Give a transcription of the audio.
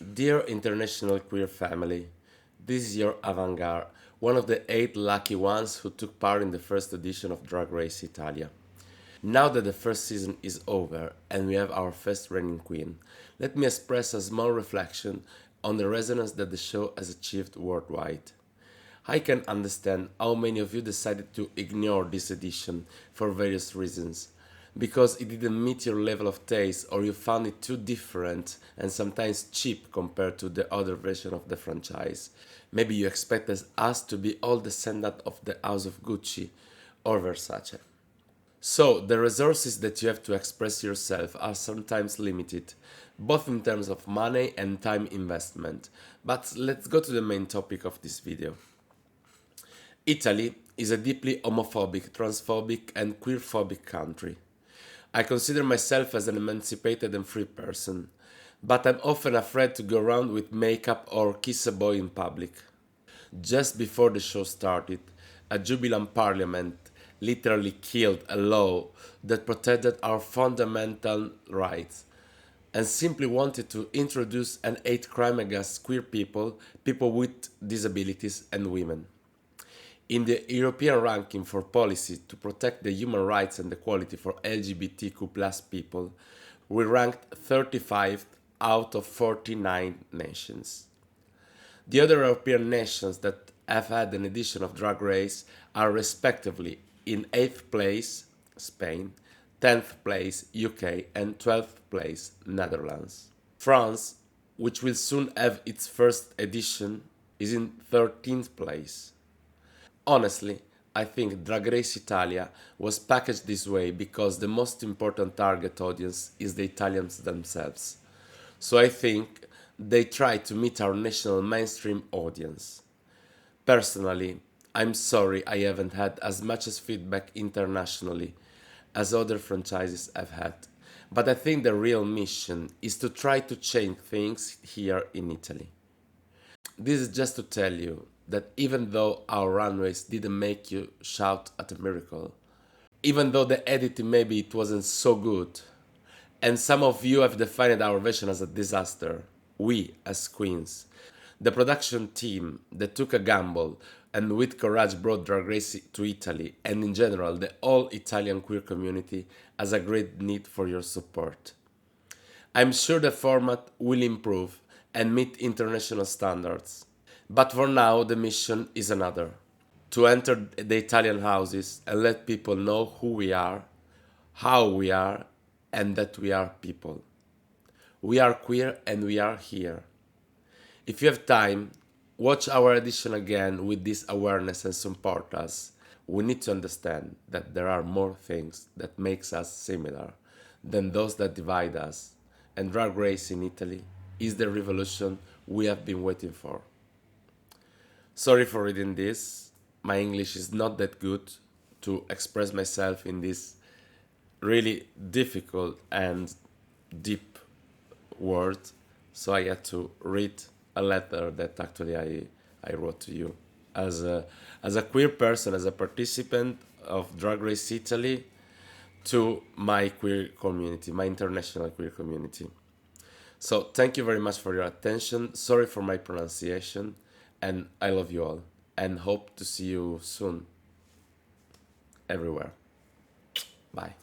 Dear international queer family, this is your avant-garde, one of the 8 lucky ones who took part in the first edition of Drag Race Italia. Now that the first season is over and we have our first reigning queen, let me express a small reflection on the resonance that the show has achieved worldwide. I can understand how many of you decided to ignore this edition for various reasons. Because it didn't meet your level of taste or you found it too different and sometimes cheap compared to the other version of the franchise. Maybe you expected us to be all descendant of the House of Gucci or Versace. So, the resources that you have to express yourself are sometimes limited, both in terms of money and time investment. But let's go to the main topic of this video. Italy is a deeply homophobic, transphobic, and queerphobic country. I consider myself as an emancipated and free person, but I'm often afraid to go around with makeup or kiss a boy in public. Just before the show started, a Jubilant parliament literally killed a law that protected our fundamental rights and simply wanted to introduce an hate crime against queer people, people with disabilities, and women. In the European ranking for policy to protect the human rights and equality for LGBTQ+ people, we ranked 35th out of 49 nations. The other European nations that have had an edition of Drag Race are respectively in 8th place Spain, 10th place UK, and 12th place Netherlands. France, which will soon have its first edition, is in 13th place. Honestly, I think Drag Race Italia was packaged this way because the most important target audience is the Italians themselves. So I think they try to meet our national mainstream audience. Personally, I'm sorry I haven't had as much as feedback internationally as other franchises have had. But I think the real mission is to try to change things here in Italy. This is just to tell you that even though our runways didn't make you shout at a miracle, even though the editing maybe it wasn't so good, and some of you have defined our version as a disaster, we as queens, the production team that took a gamble and with courage brought Drag Race to Italy, and in general the all Italian queer community has a great need for your support. I'm sure the format will improve and meet international standards. But for now, the mission is another: to enter the Italian houses and let people know who we are, how we are, and that we are people. We are queer and we are here. If you have time, watch our edition again with this awareness and support us. We need to understand that there are more things that makes us similar than those that divide us, and Drag Race in Italy is the revolution we have been waiting for. Sorry for reading this. My English is not that good to express myself in this really difficult and deep word, so I had to read a letter that actually I wrote to you. As a queer person, as a participant of Drag Race Italy, to my queer community, my international queer community. So thank you very much for your attention. Sorry for my pronunciation, and I love you all and hope to see you soon everywhere. Bye.